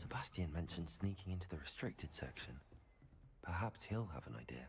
Sebastian mentioned sneaking into the restricted section. Perhaps he'll have an idea.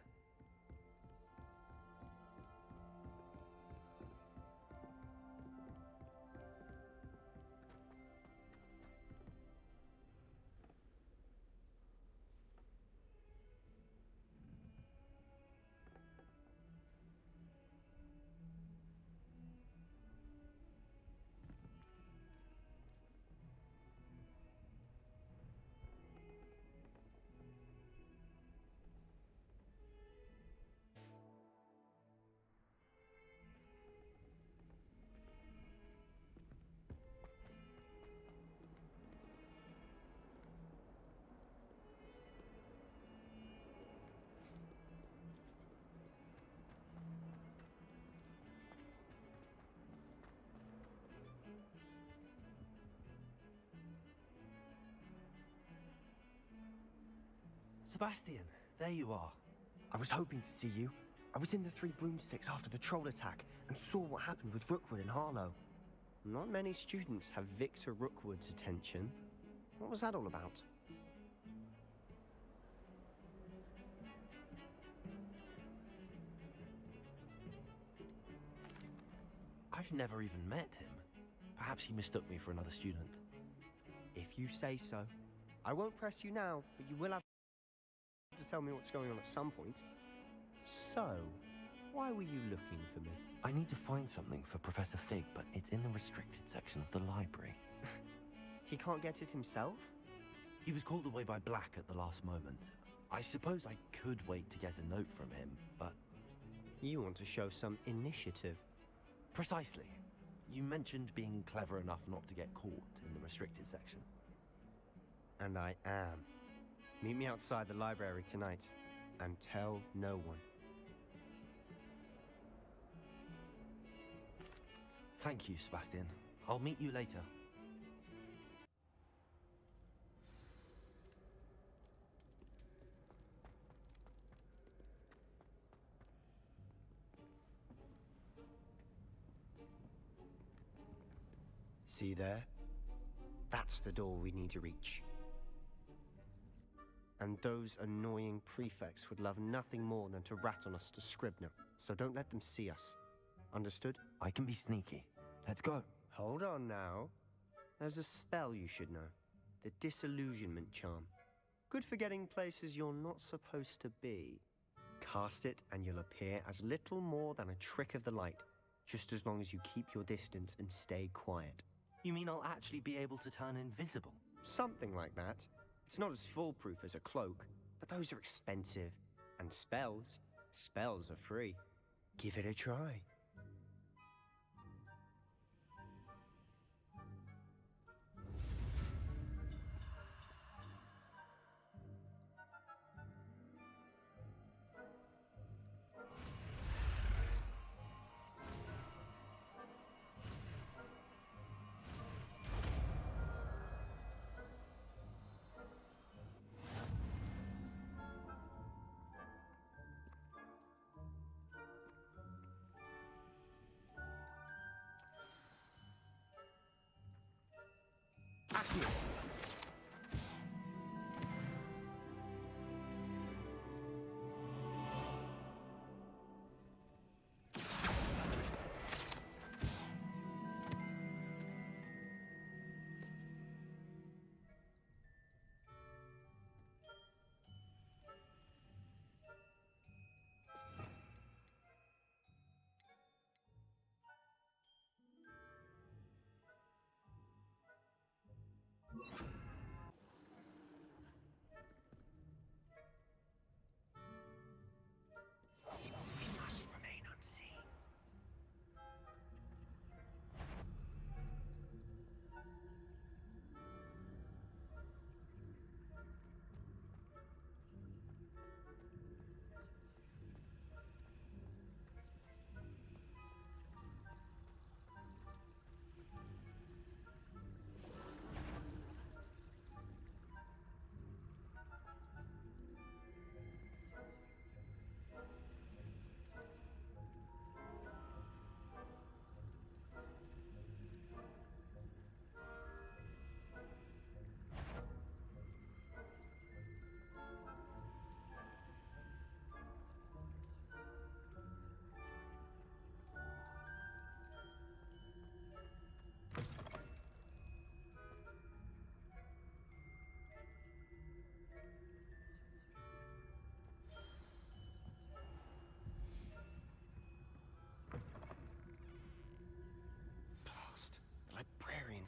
Sebastian, there you are. I was hoping to see you. I was in the Three Broomsticks after the troll attack and saw what happened with Rookwood and Harlow. Not many students have Victor Rookwood's attention. What was that all about? I've never even met him. Perhaps he mistook me for another student. If you say so. I won't press you now, but you will have to tell me what's going on at some point. So, why were you looking for me? I need to find something for Professor Fig, but it's in the restricted section of the library. He can't get it himself? He was called away by Black at the last moment. I suppose I could wait to get a note from him, but... You want to show some initiative. Precisely. You mentioned being clever enough not to get caught in the restricted section. And I am. Meet me outside the library tonight, and tell no one. Thank you, Sebastian. I'll meet you later. See there? That's the door we need to reach. And those annoying prefects would love nothing more than to rat on us to Scribner, so don't let them see us. Understood? I can be sneaky. Let's go. Hold on now. There's a spell you should know. The Disillusionment Charm. Good for getting places you're not supposed to be. Cast it and you'll appear as little more than a trick of the light, just as long as you keep your distance and stay quiet. You mean I'll actually be able to turn invisible? Something like that. It's not as foolproof as a cloak, but those are expensive. And spells are free. Give it a try.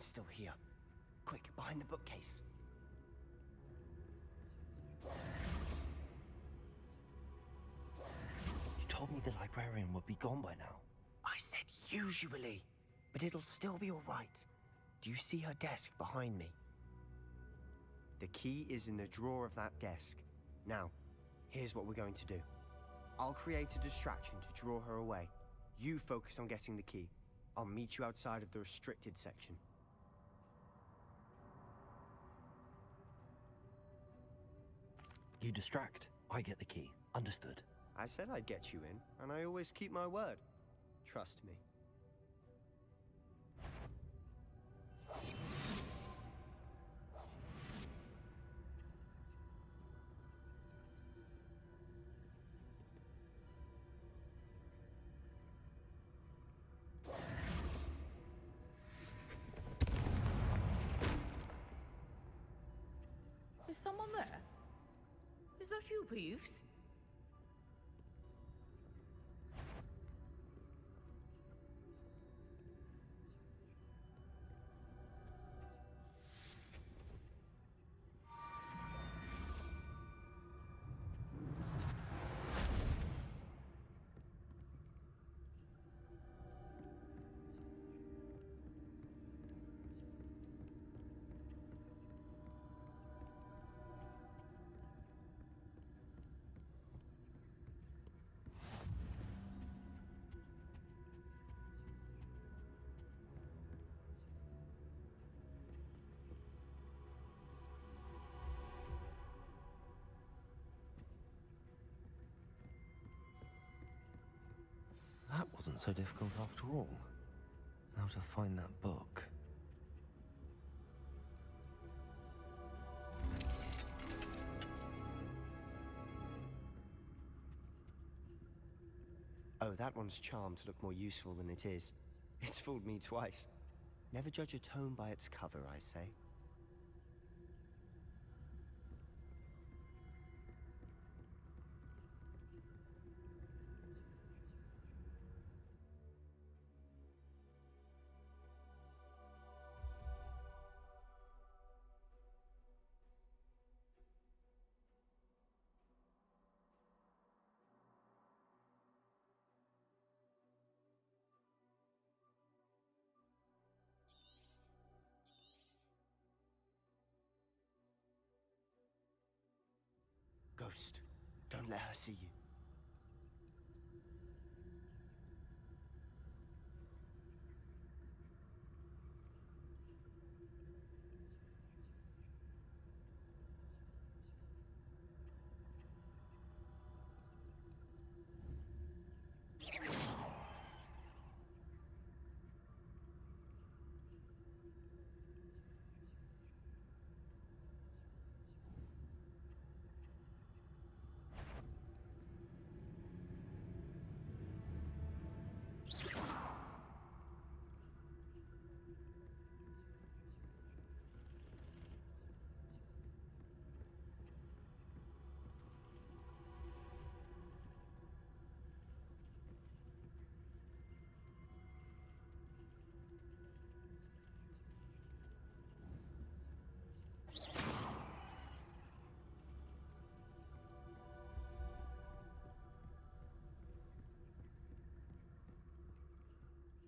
It's still here. Quick, behind the bookcase. You told me the librarian would be gone by now. I said usually, but it'll still be all right. Do you see her desk behind me? The key is in the drawer of that desk. Now, here's what we're going to do. I'll create a distraction to draw her away. You focus on getting the key. I'll meet you outside of the restricted section. You distract, I get the key. Understood. I said I'd get you in, and I always keep my word. Trust me. Is someone there? Is that you, Peeves? That wasn't so difficult after all. Now to find that book. Oh, that one's charmed to look more useful than it is. It's fooled me twice. Never judge a tome by its cover, I say. Ghost, don't let her see you.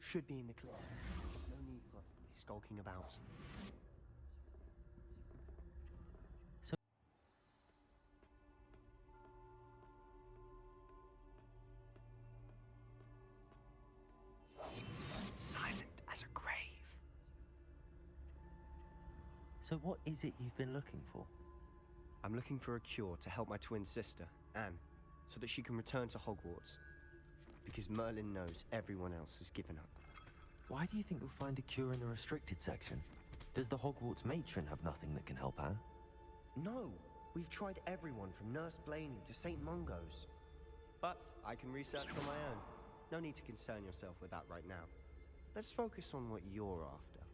Should be in the clear. There's no need for us to be skulking about. Silent as a grave. So what is it you've been looking for? I'm looking for a cure to help my twin sister, Anne, so that she can return to Hogwarts. Because Merlin knows everyone else has given up. Why do you think you'll find a cure in the restricted section? Does the Hogwarts matron have nothing that can help Anne? No, we've tried everyone from Nurse Blaney to St. Mungo's. But I can research on my own. No need to concern yourself with that right now. Let's focus on what you're after.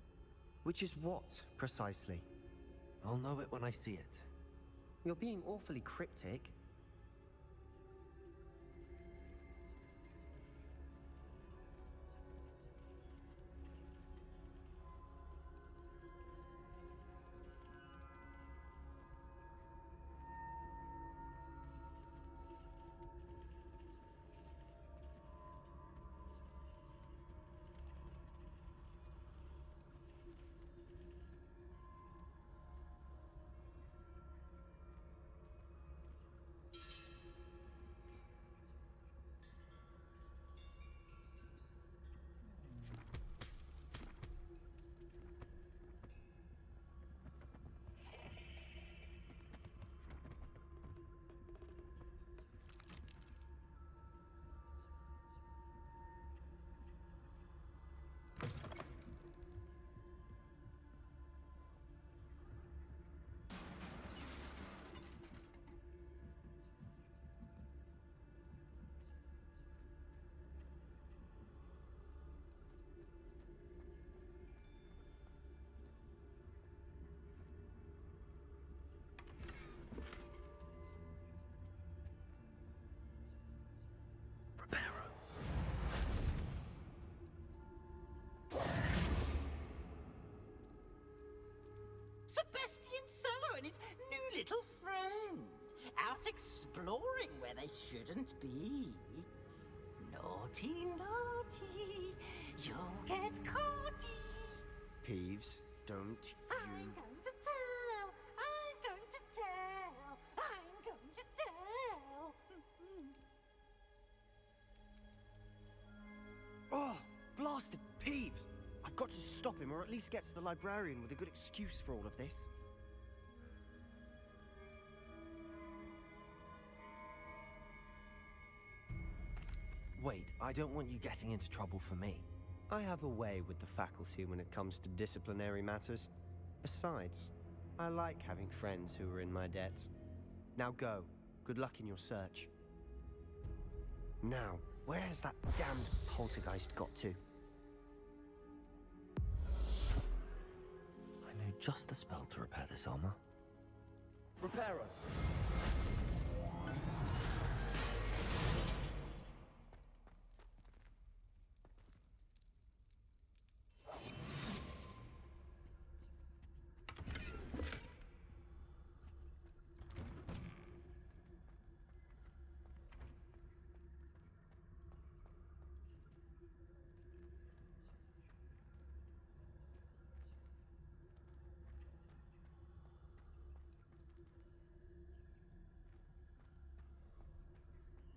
Which is what, precisely? I'll know it when I see it. You're being awfully cryptic. little friend, out exploring where they shouldn't be. Naughty, naughty, you'll get caughty. Peeves, don't I'm you... going to tell, I'm going to tell, I'm going to tell. Oh, blasted Peeves! I've got to stop him, or at least get to the librarian with a good excuse for all of this. Wait, I don't want you getting into trouble for me. I have a way with the faculty when it comes to disciplinary matters. Besides, I like having friends who are in my debt. Now go. Good luck in your search. Now, where has that damned poltergeist got to? I know just the spell to repair this armor. Reparo!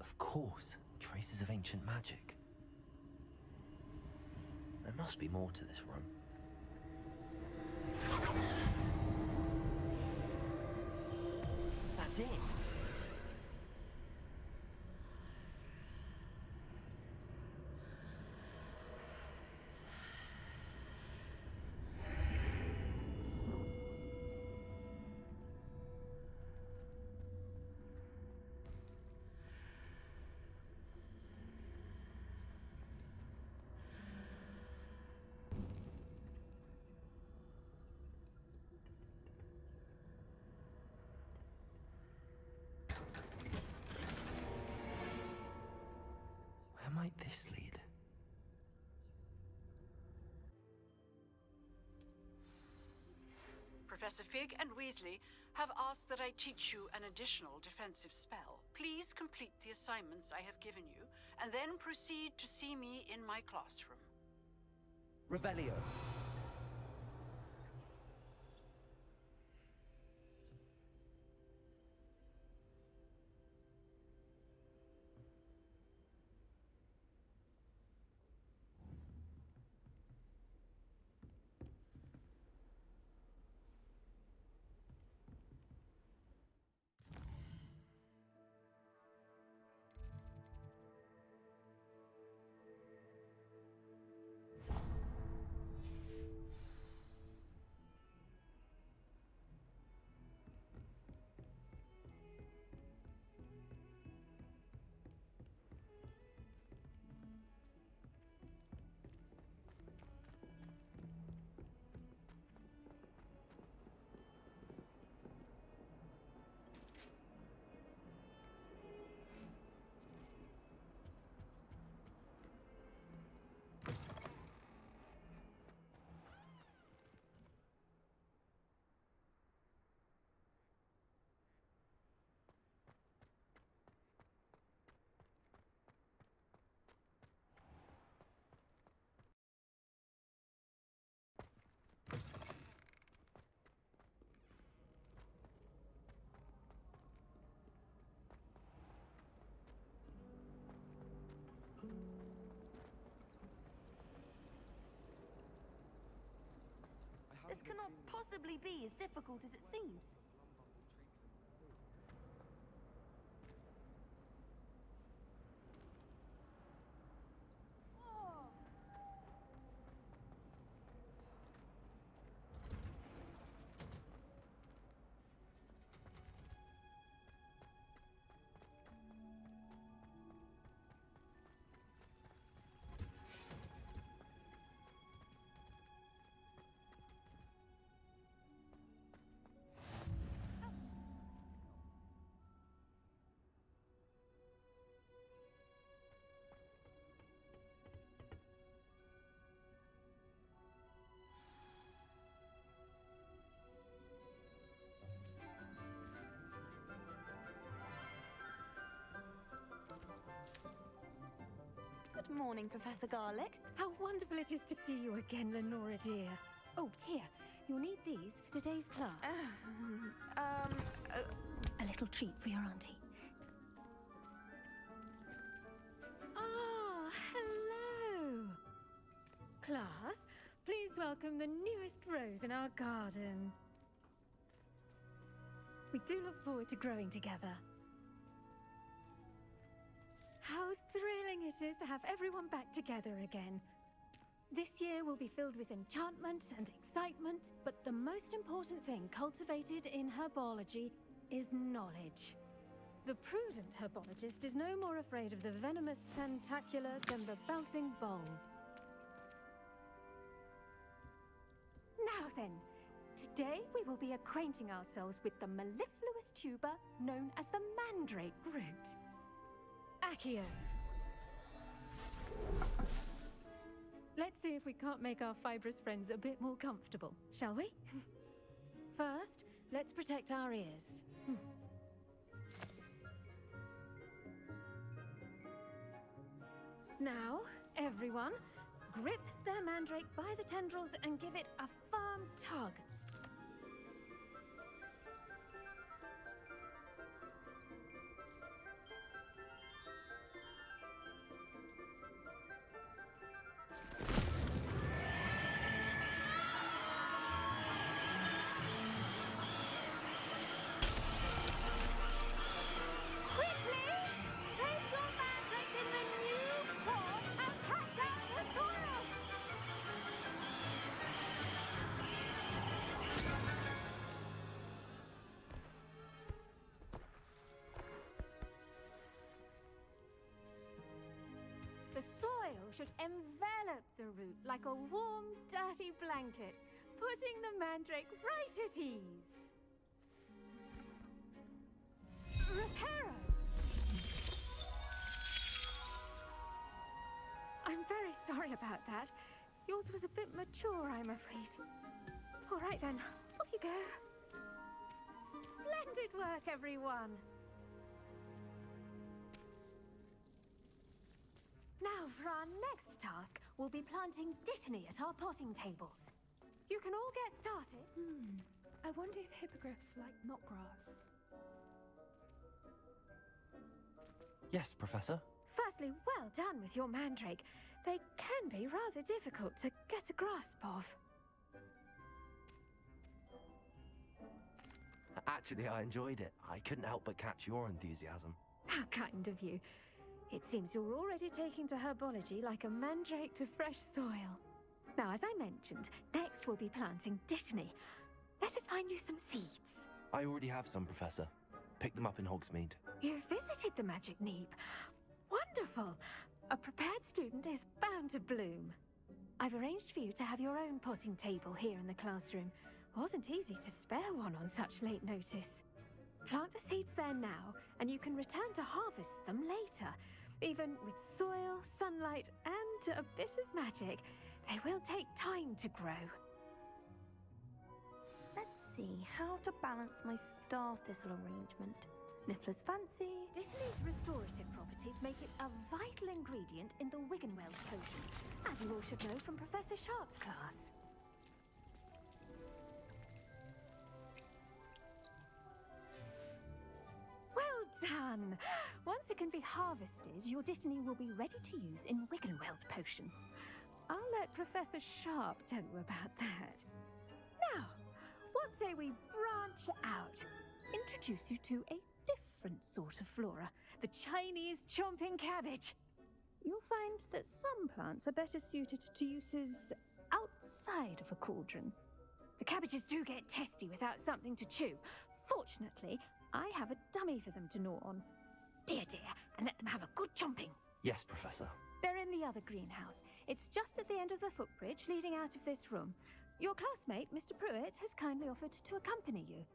Of course, traces of ancient magic. There must be more to this room. That's it! Where might this lead? Professor Fig and Weasley have asked that I teach you an additional defensive spell. Please complete the assignments I have given you, and then proceed to see me in my classroom. Revelio. This cannot possibly be as difficult as it seems. Morning, Professor Garlic. How wonderful it is to see you again, Lenora dear. Oh, here. You'll need these for today's class. A little treat for your auntie. Ah, hello. Class, please welcome the newest rose in our garden. We do look forward to growing together. How thrilling it is to have everyone back together again. This year will be filled with enchantment and excitement, but the most important thing cultivated in herbology is knowledge. The prudent herbologist is no more afraid of the venomous tentacula than the bouncing bulb. Now then, today we will be acquainting ourselves with the mellifluous tuber known as the mandrake root. Accio. Let's see if we can't make our fibrous friends a bit more comfortable, shall we? First, let's protect our ears. Now, everyone, grip their mandrake by the tendrils and give it a firm tug. The soil should envelop the root like a warm, dirty blanket, putting the mandrake right at ease. Reparo! I'm very sorry about that. Yours was a bit mature, I'm afraid. All right then, off you go. Splendid work, everyone. Now, for our next task, we'll be planting dittany at our potting tables. You can all get started. I wonder if hippogriffs like knotgrass. Yes, Professor. Firstly, well done with your mandrake. They can be rather difficult to get a grasp of. Actually, I enjoyed it. I couldn't help but catch your enthusiasm. How kind of you. It seems you're already taking to herbology like a mandrake to fresh soil. Now, as I mentioned, next we'll be planting dittany. Let us find you some seeds. I already have some, Professor. Picked them up in Hogsmeade. You visited the Magic Neep. Wonderful! A prepared student is bound to bloom. I've arranged for you to have your own potting table here in the classroom. Wasn't easy to spare one on such late notice. Plant the seeds there now, and you can return to harvest them later. Even with soil, sunlight, and a bit of magic, they will take time to grow. Let's see how to balance my star thistle arrangement. Niffler's fancy. Dittany's restorative properties make it a vital ingredient in the Wiggenweld potion, as you all should know from Professor Sharp's class. Well done! Once it can be harvested, your dittany will be ready to use in Wiggenweld potion. I'll let Professor Sharp tell you about that. Now, what say we branch out? Introduce you to a different sort of flora, the Chinese chomping cabbage. You'll find that some plants are better suited to uses outside of a cauldron. The cabbages do get testy without something to chew. Fortunately, I have a dummy for them to gnaw on. Be a dear and let them have a good chomping. Yes, Professor. They're in the other greenhouse. It's just at the end of the footbridge leading out of this room. Your classmate, Mr. Pruitt, has kindly offered to accompany you.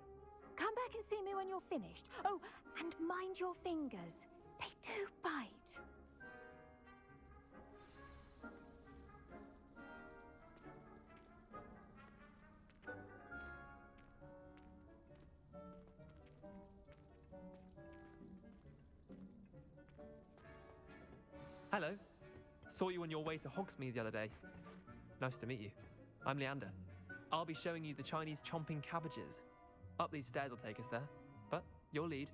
Come back and see me when you're finished. Oh, and mind your fingers. They do bite. Hello. Saw you on your way to Hogsmeade the other day. Nice to meet you. I'm Leander. I'll be showing you the Chinese chomping cabbages. Up these stairs will take us there, but you'll lead.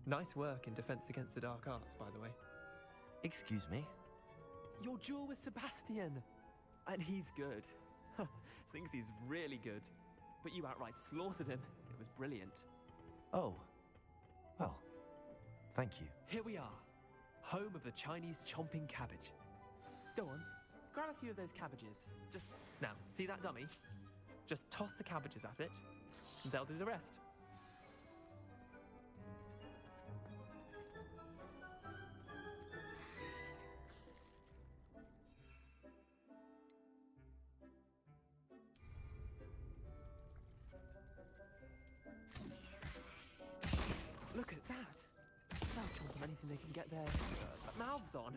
Nice work in Defense Against the Dark Arts, by the way. Excuse me? Your duel with Sebastian! And he's good. Thinks he's really good. But you outright slaughtered him. It was brilliant. Oh. Well, thank you. Here we are. Home of the Chinese chomping cabbage. Go on, grab a few of those cabbages. Just, now, see that dummy? Just toss the cabbages at it, and they'll do the rest. Look at that! They'll chomp on anything they can get their mouths on.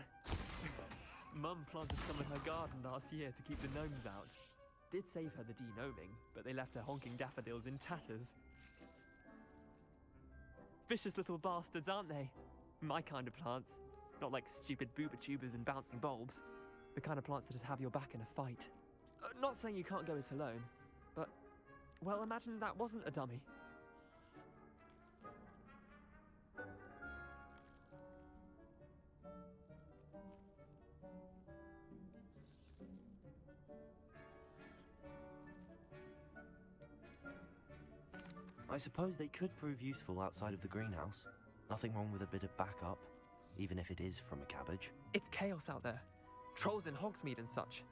Mum planted some in her garden last year to keep the gnomes out. Did save her the de-gnoming, but they left her honking daffodils in tatters. Vicious little bastards, aren't they? My kind of plants. Not like stupid booba tubers and bouncing bulbs. The kind of plants that'd have your back in a fight. Not saying you can't go it alone, but, well, imagine that wasn't a dummy. I suppose they could prove useful outside of the greenhouse. Nothing wrong with a bit of backup, even if it is from a cabbage. It's chaos out there. Trolls in Hogsmeade and such.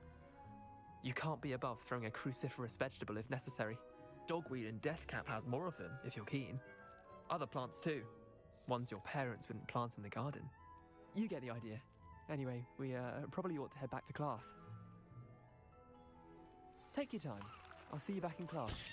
You can't be above throwing a cruciferous vegetable if necessary. Dogweed and deathcap has more of them, if you're keen. Other plants too. Ones your parents wouldn't plant in the garden. You get the idea. Anyway, we probably ought to head back to class. Take your time. I'll see you back in class.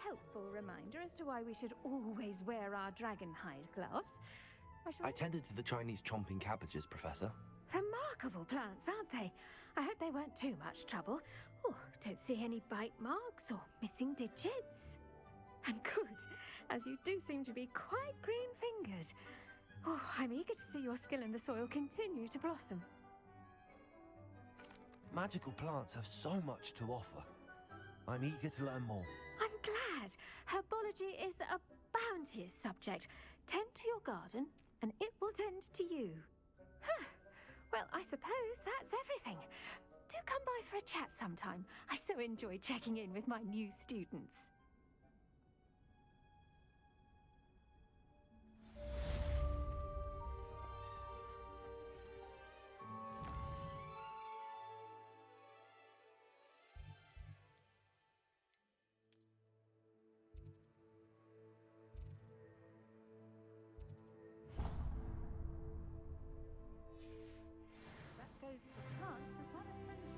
Helpful reminder as to why we should always wear our dragon hide gloves. I tended to the Chinese chomping cabbages, Professor. Remarkable plants, aren't they? I hope they weren't too much trouble. Oh, don't see any bite marks or missing digits. And good, as you do seem to be quite green-fingered. Oh, I'm eager to see your skill in the soil continue to blossom. Magical plants have so much to offer. I'm eager to learn more. I'm glad. Herbology is a bounteous subject. Tend to your garden, and it will tend to you. Huh. Well, I suppose that's everything. Do come by for a chat sometime. I so enjoy checking in with my new students. Goes for plants as well as friendship.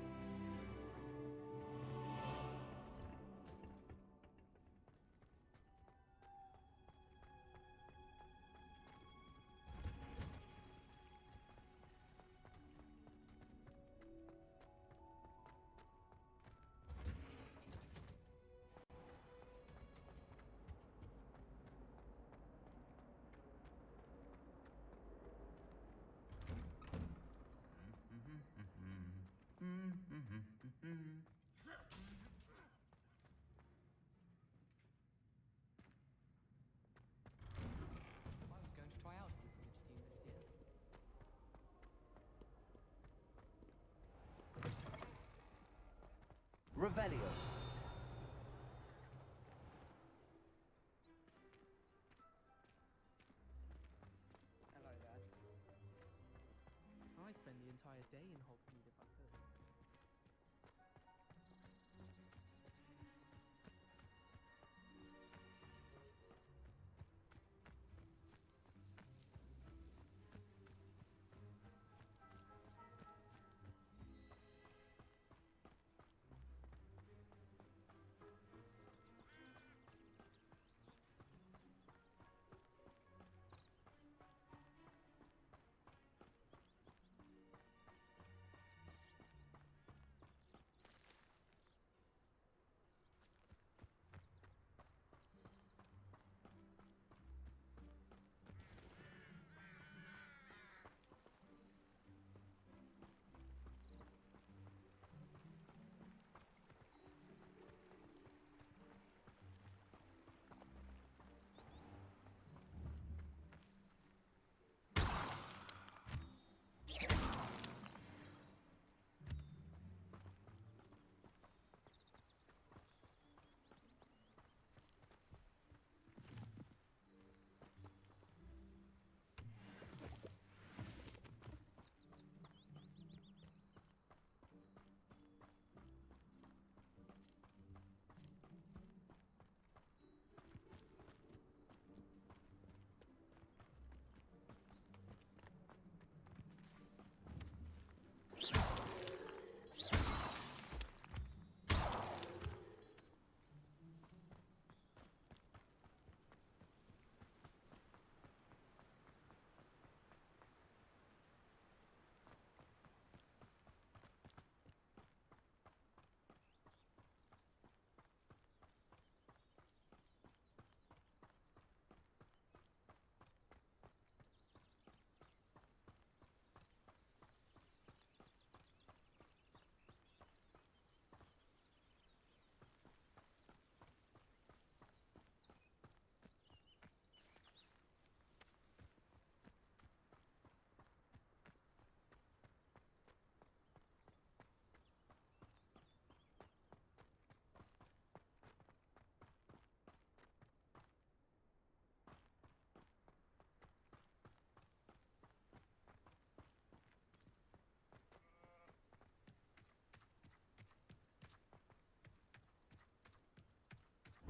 Revelio. Hello there. I spend the entire day in Hogsmeade if I could.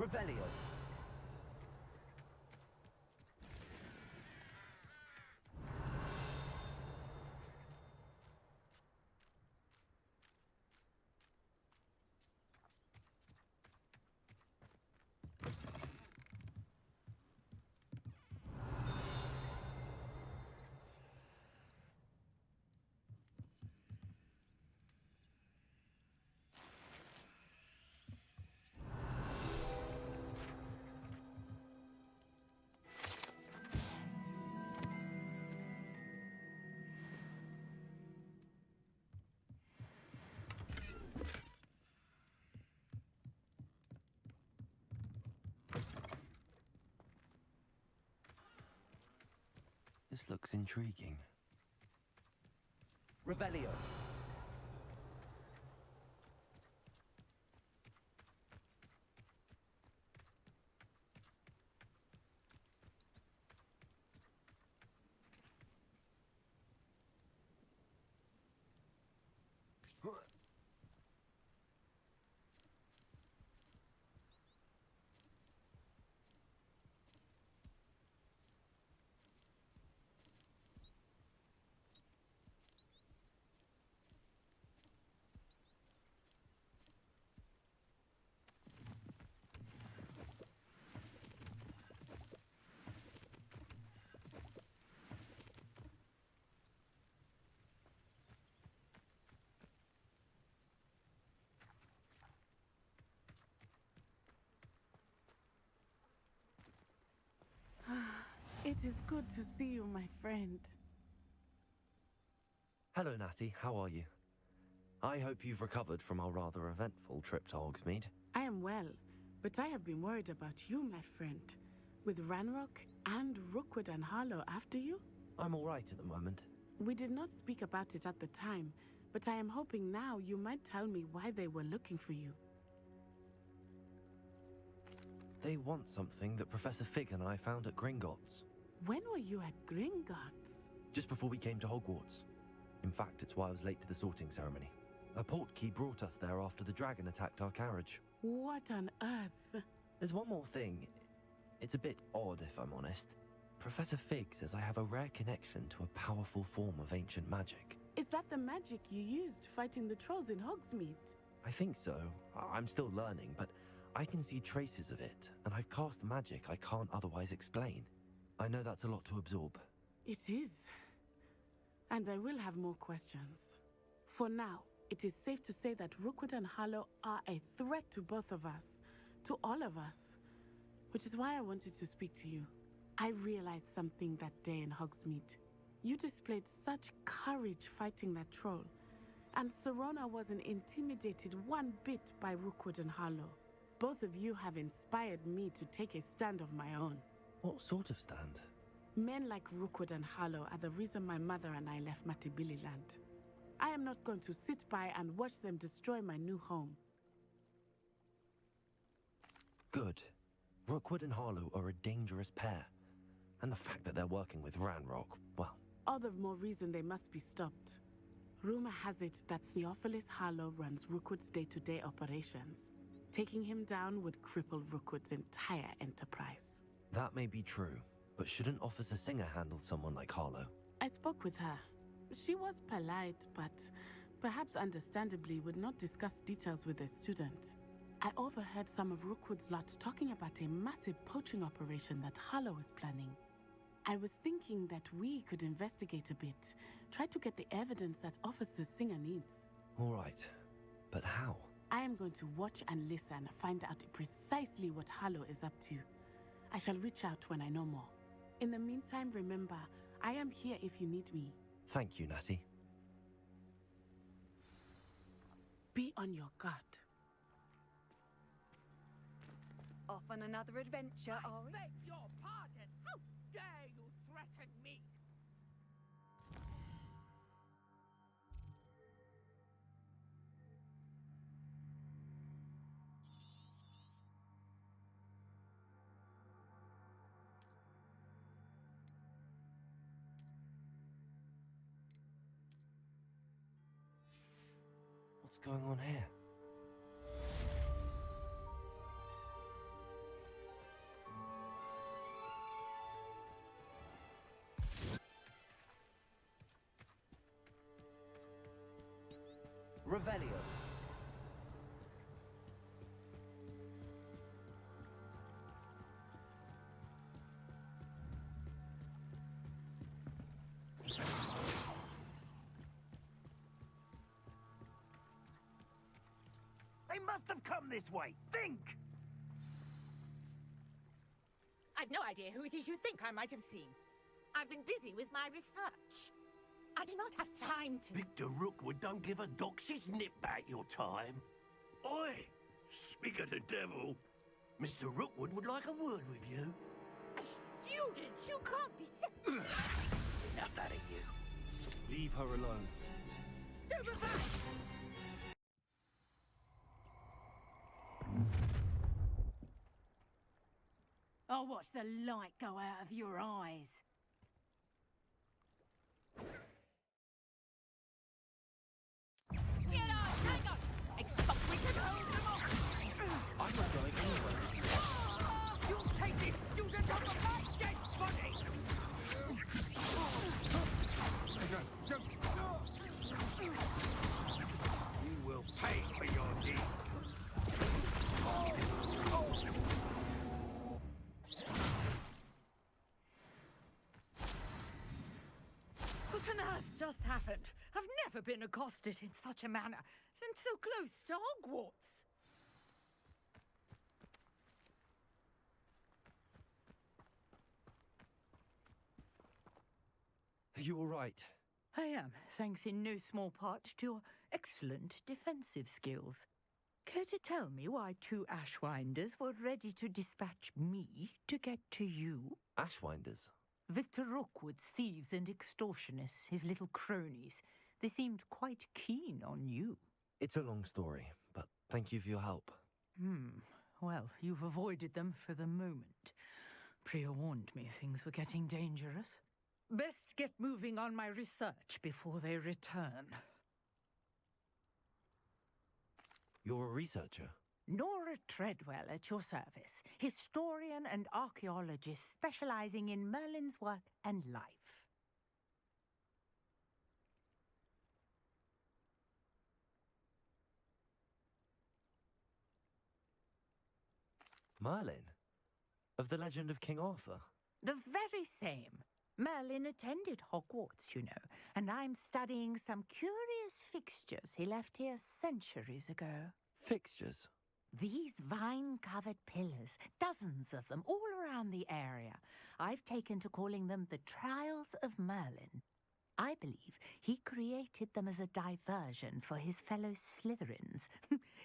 Revelio. This looks intriguing. Revelio. It is good to see you, my friend. Hello, Natty. How are you? I hope you've recovered from our rather eventful trip to Hogsmeade. I am well, but I have been worried about you, my friend. With Ranrock and Rookwood and Harlow after you? I'm all right at the moment. We did not speak about it at the time, but I am hoping now you might tell me why they were looking for you. They want something that Professor Fig and I found at Gringotts. When were you at Gringotts? Just before we came to Hogwarts. In fact, it's why I was late to the sorting ceremony. A portkey brought us there after the dragon attacked our carriage. What on earth? There's one more thing. It's a bit odd, if I'm honest. Professor Fig says I have a rare connection to a powerful form of ancient magic. Is that the magic you used fighting the trolls in Hogsmeade? I think so. I'm still learning, but I can see traces of it, and I've cast magic I can't otherwise explain. I know that's a lot to absorb. It is. And I will have more questions. For now, it is safe to say that Rookwood and Harlow are a threat to both of us, to all of us, which is why I wanted to speak to you. I realized something that day in Hogsmeade. You displayed such courage fighting that troll, and Serona wasn't intimidated one bit by Rookwood and Harlow. Both of you have inspired me to take a stand of my own. What sort of stand? Men like Rookwood and Harlow are the reason my mother and I left Matibili Land. I am not going to sit by and watch them destroy my new home. Good. Rookwood and Harlow are a dangerous pair. And the fact that they're working with Ranrock, well... All the more reason they must be stopped. Rumor has it that Theophilus Harlow runs Rookwood's day-to-day operations. Taking him down would cripple Rookwood's entire enterprise. That may be true, but shouldn't Officer Singer handle someone like Harlow? I spoke with her. She was polite, but perhaps understandably would not discuss details with a student. I overheard some of Rookwood's lot talking about a massive poaching operation that Harlow is planning. I was thinking that we could investigate a bit, try to get the evidence that Officer Singer needs. All right, but how? I am going to watch and listen, find out precisely what Harlow is up to. I shall reach out when I know more. In the meantime, remember, I am here if you need me. Thank you, Natty. Be on your guard. Off on another adventure, are we? Beg your pardon. How dare you threaten me? What's going on here? Revelio. They must have come this way. Think! I've no idea who it is you think I might have seen. I've been busy with my research. I do not have time to... Victor Rookwood don't give a doxy's nip back your time. Oi! Speak of the devil. Mr. Rookwood would like a word with you. A student? You can't be... Enough out of you. Leave her alone. Stupefy! I'll watch the light go out of your eyes. Get on! Hang on! Expect we can hold them off! I'm not going anywhere. You'll take this student off of my dead body! You will pay for your deed. What on earth just happened? I've never been accosted in such a manner, and so close to Hogwarts. Are you all right? I am, thanks in no small part to your excellent defensive skills. Care to tell me why two Ashwinders were ready to dispatch me to get to you? Ashwinders? Victor Rookwood's thieves and extortionists, his little cronies. They seemed quite keen on you. It's a long story, but thank you for your help. Well, you've avoided them for the moment. Priya warned me things were getting dangerous. Best get moving on my research before they return. You're a researcher? Nora Treadwell at your service, historian and archaeologist specializing in Merlin's work and life. Merlin? Of the legend of King Arthur? The very same. Merlin attended Hogwarts, you know, and I'm studying some curious fixtures he left here centuries ago. Fixtures? These vine-covered pillars, dozens of them, all around the area. I've taken to calling them the Trials of Merlin. I believe he created them as a diversion for his fellow Slytherins.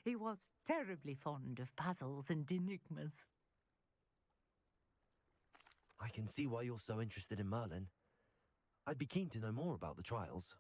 He was terribly fond of puzzles and enigmas. I can see why you're so interested in Merlin. I'd be keen to know more about the trials.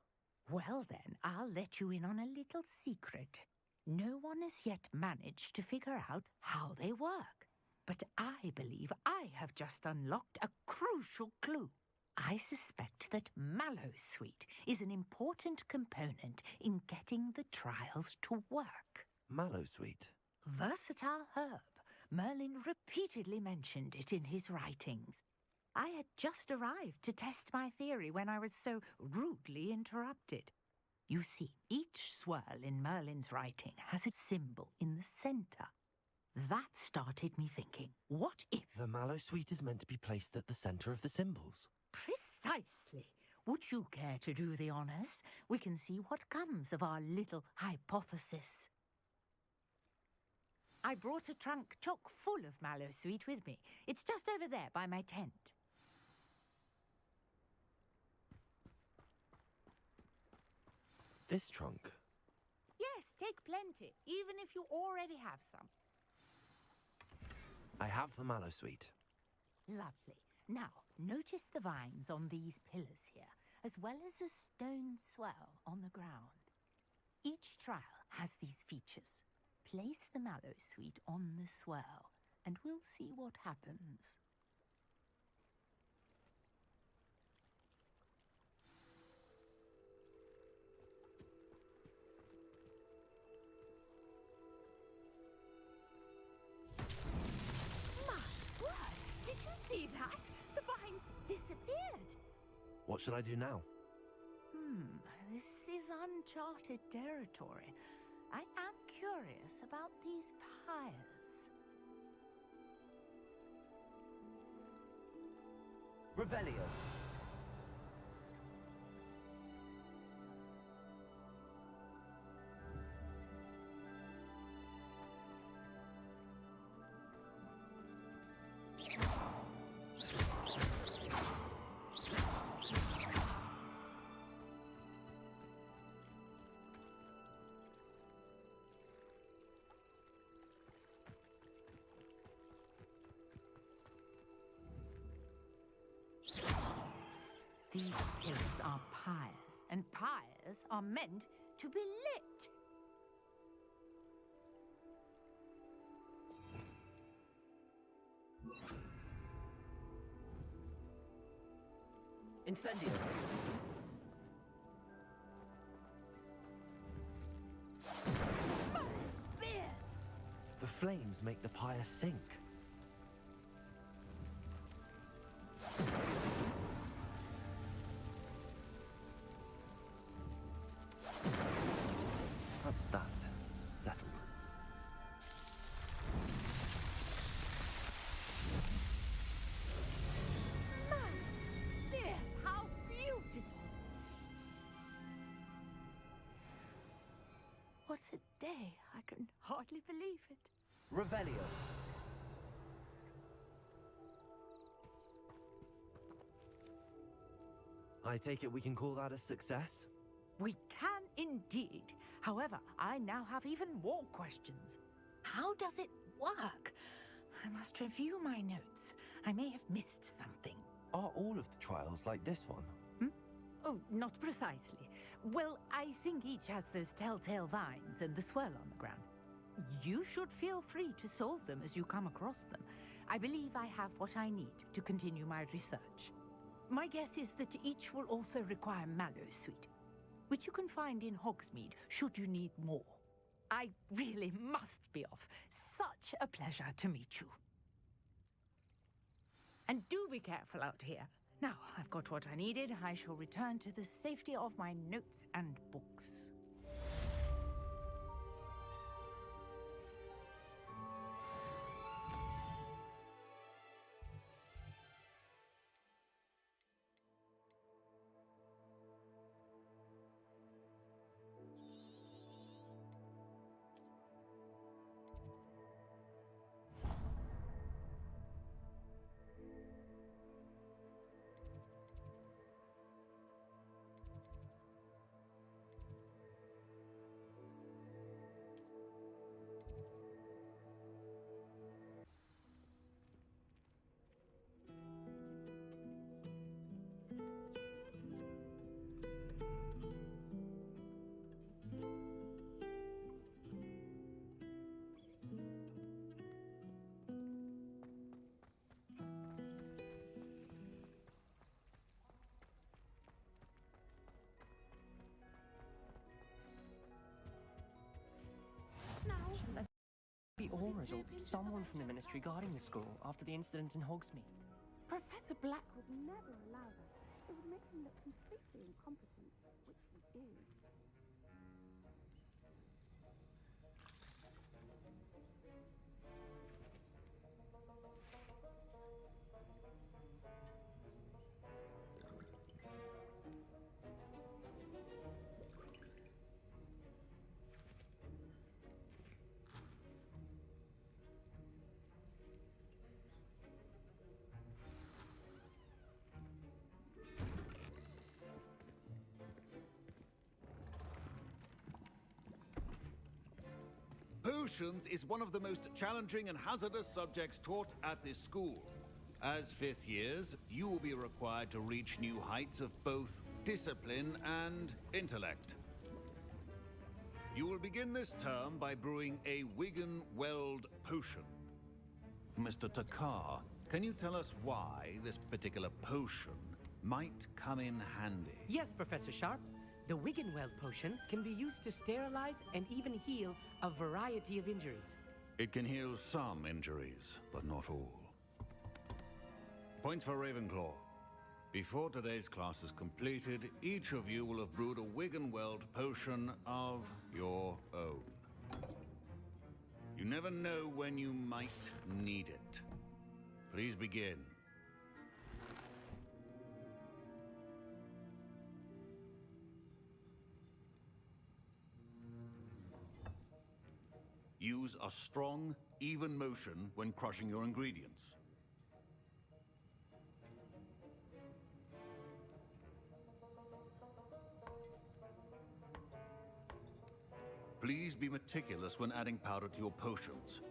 Well then, I'll let you in on a little secret. No one has yet managed to figure out how they work. But I believe I have just unlocked a crucial clue. I suspect that Mallowsweet is an important component in getting the trials to work. Mallowsweet? Versatile herb. Merlin repeatedly mentioned it in his writings. I had just arrived to test my theory when I was so rudely interrupted. You see, each swirl in Merlin's writing has a symbol in the center. That started me thinking, what if... The Mallowsweet is meant to be placed at the center of the symbols. Precisely. Would you care to do the honors? We can see what comes of our little hypothesis. I brought a trunk chock full of Mallowsweet with me. It's just over there by my tent. This trunk? Yes, take plenty, even if you already have some. I have the Mallowsweet. Lovely. Now, notice the vines on these pillars here, as well as a stone swell on the ground. Each trial has these features. Place the Mallowsweet on the swirl, and we'll see what happens. My word! Did you see that? The vines disappeared. What should I do now? This is uncharted territory. I am curious about these pyres. Revelio. These pillars are pyres, and pyres are meant to be lit. Incendio. The flames make the pyre sink. That's that. Settled. Yes, how beautiful! What a day! I can hardly believe it. Revelio. I take it we can call that a success? We can indeed. However, I now have even more questions. How does it work? I must review my notes. I may have missed something. Are all of the trials like this one? Oh, not precisely. Well, I think each has those telltale vines and the swirl on the ground. You should feel free to solve them as you come across them. I believe I have what I need to continue my research. My guess is that each will also require mallow sweet, which you can find in Hogsmeade should you need more. I really must be off. Such a pleasure to meet you. And do be careful out here. Now, I've got what I needed. I shall return to the safety of my notes and books. Be Aura's or someone from the Ministry guarding the school after the incident in Hogsmeade. Professor Black Would never allow that. It would make him look completely incompetent, which he is. Potions is one of the most challenging and hazardous subjects taught at this school. As fifth years, you will be required to reach new heights of both discipline and intellect. You will begin this term by brewing a Wigan Weld potion. Mr. Takar, can you tell us why this particular potion might come in handy? Yes, Professor Sharp. The Wiggenweld potion can be used to sterilize and even heal a variety of injuries. It can heal some injuries, but not all. Points for Ravenclaw. Before today's class is completed, each of you will have brewed a Wiggenweld potion of your own. You never know when you might need it. Please begin. Use a strong, even motion when crushing your ingredients. Please be meticulous when adding powder to your potions.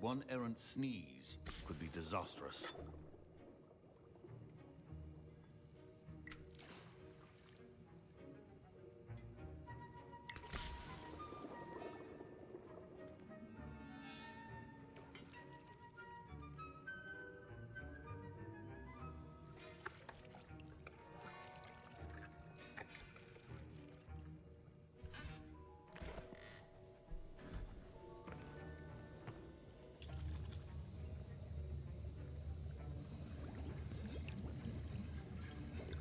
One errant sneeze could be disastrous.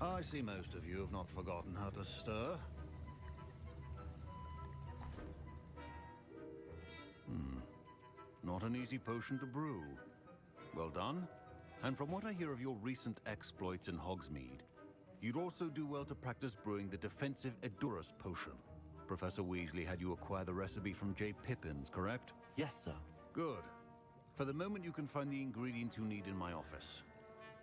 I see most of you have not forgotten how to stir. Not an easy potion to brew. Well done. And from what I hear of your recent exploits in Hogsmeade, you'd also do well to practice brewing the defensive Edurus potion. Professor Weasley had you acquire the recipe from J. Pippins, correct? Yes, sir. Good. For the moment, you can find the ingredients you need in my office.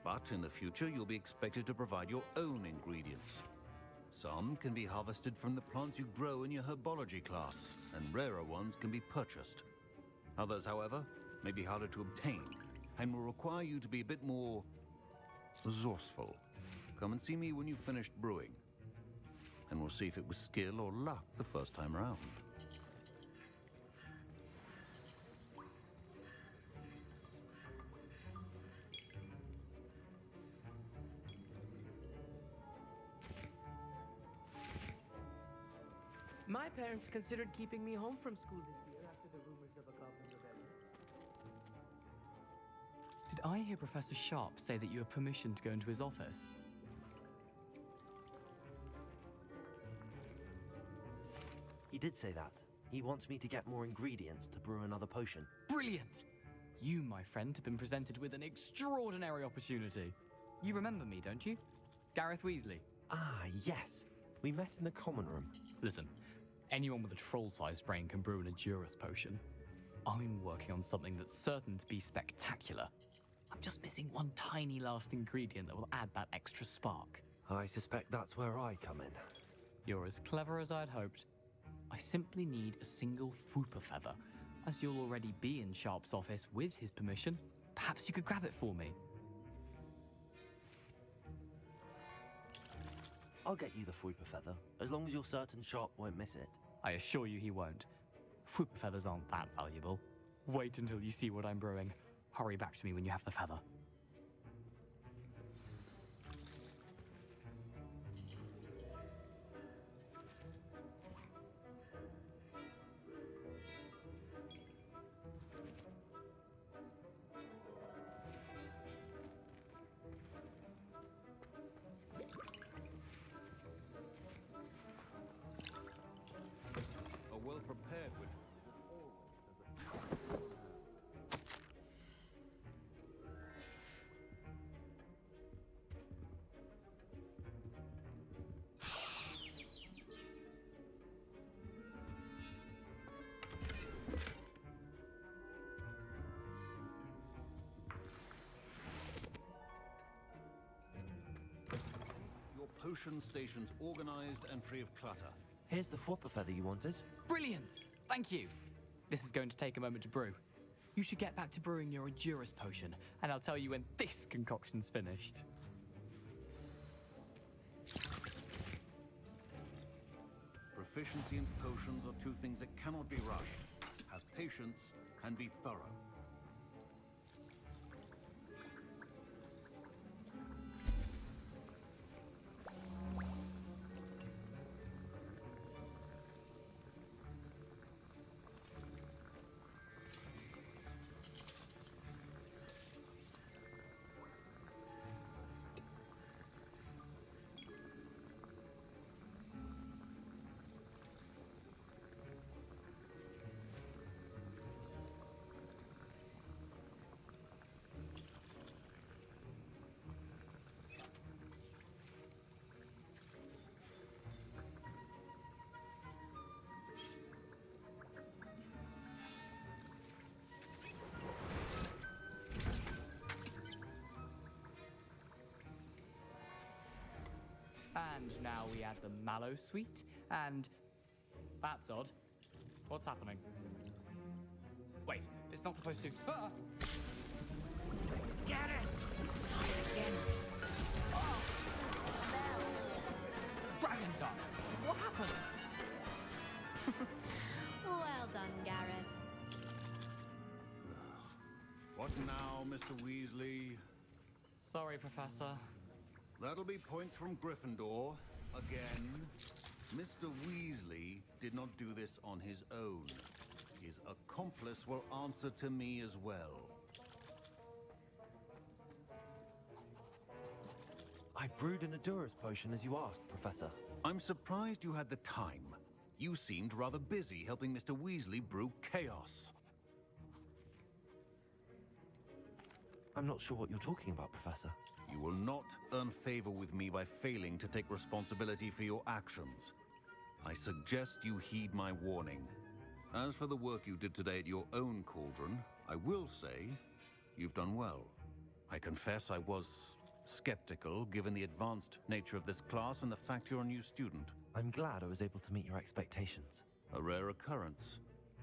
But in the future, you'll be expected to provide your own ingredients. Some can be harvested from the plants you grow in your herbology class, and rarer ones can be purchased. Others, however, may be harder to obtain, and will require you to be a bit more resourceful. Come and see me when you've finished brewing. and we'll see if it was skill or luck the first time round. My parents considered keeping me home from school this year after the rumors of a goblin rebellion. Did I hear Professor Sharp say that you have permission to go into his office? He did say that. He wants me to get more ingredients to brew another potion. Brilliant! You, my friend, have been presented with an extraordinary opportunity. You remember me, don't you? Gareth Weasley. Ah, yes. We met in the common room. Listen, anyone with a troll-sized brain can brew an Edurus potion. I'm working on something that's certain to be spectacular. I'm just missing one tiny last ingredient that will add that extra spark. I suspect that's where I come in. You're as clever as I'd hoped. I simply need a single Fwooper feather. As you'll already be in Sharp's office with his permission, perhaps you could grab it for me. I'll get you the Fwooper feather, as long as you're certain Sharp won't miss it. I assure you he won't. Fwooper feathers aren't that valuable. Wait until you see what I'm brewing. Hurry back to me when you have the feather. Well prepared with your potion stations organized and free of clutter. Here's the Fwooper feather you wanted. Brilliant! Thank you. This is going to take a moment to brew. You should get back to brewing your Edurus potion, and I'll tell you when this concoction's finished. Proficiency in potions are two things that cannot be rushed. Have patience and be thorough. And now we add the mallow sweet, and... That's odd. What's happening? Wait, it's not supposed to... Ah! Get it! Again. Oh! Dragon Tongue! What happened? Well done, Gareth. What now, Mr. Weasley? Sorry, Professor. That'll be points from Gryffindor. Again. Mr. Weasley did not do this on his own. His accomplice will answer to me as well. I brewed an Edurus potion as you asked, Professor. I'm surprised you had the time. You seemed rather busy helping Mr. Weasley brew chaos. I'm not sure what you're talking about, Professor. You will not earn favor with me by failing to take responsibility for your actions. I suggest you heed my warning. As for the work you did today at your own cauldron, I will say you've done well. I confess I was skeptical, given the advanced nature of this class and the fact you're a new student. I'm glad I was able to meet your expectations. A rare occurrence.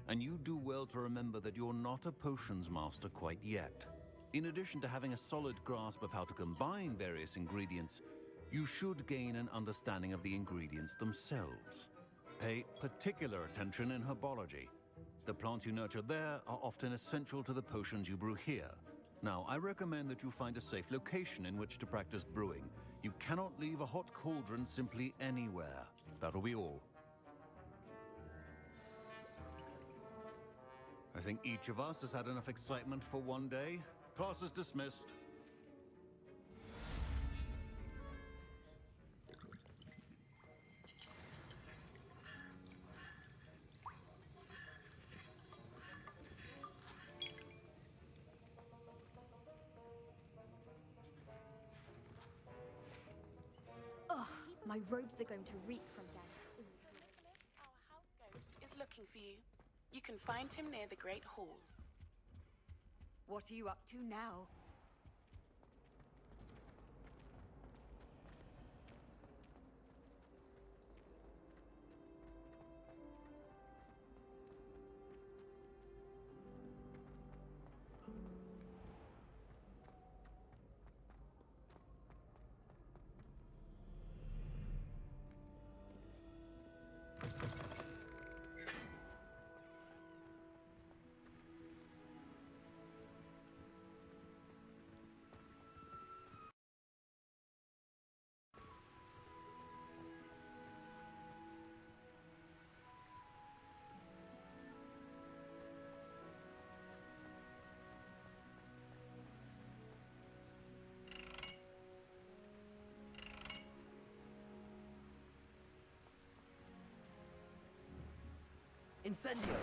And you do well to remember that you're not a potions master quite yet. In addition to having a solid grasp of how to combine various ingredients, you should gain an understanding of the ingredients themselves. Pay particular attention in herbology. The plants you nurture there are often essential to the potions you brew here. Now, I recommend that you find a safe location in which to practice brewing. You cannot leave a hot cauldron simply anywhere. That'll be all. I think each of us has had enough excitement for one day. Class is dismissed. Ugh, my robes are going to reek from gas. Our house ghost is looking for you. You can find him near the Great Hall. What are you up to now? Incendio!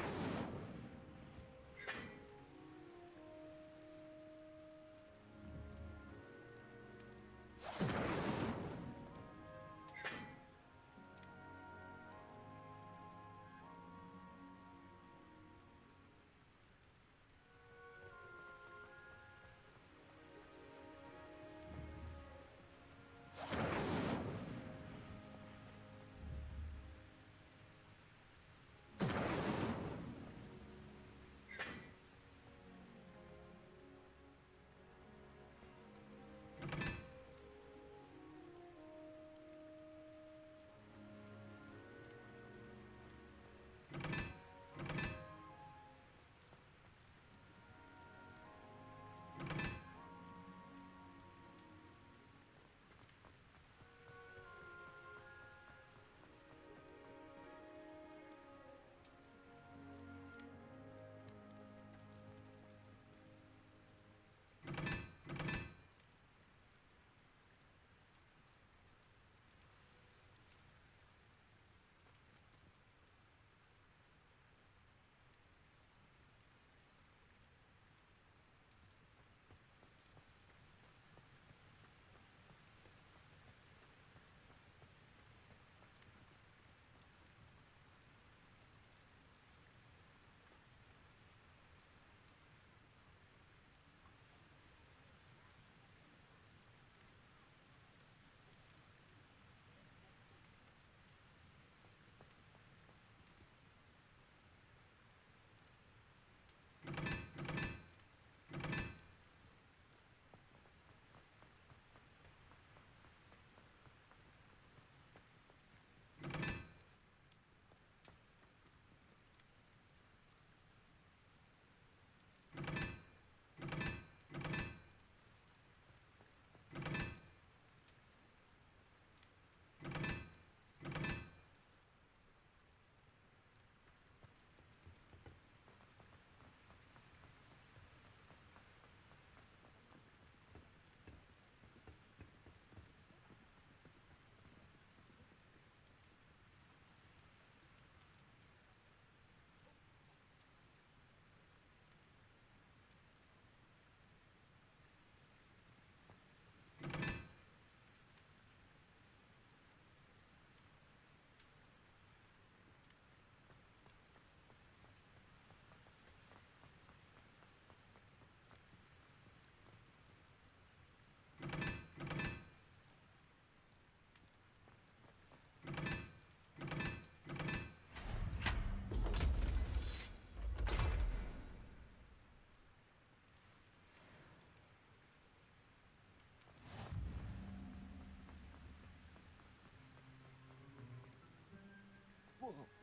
Whoa.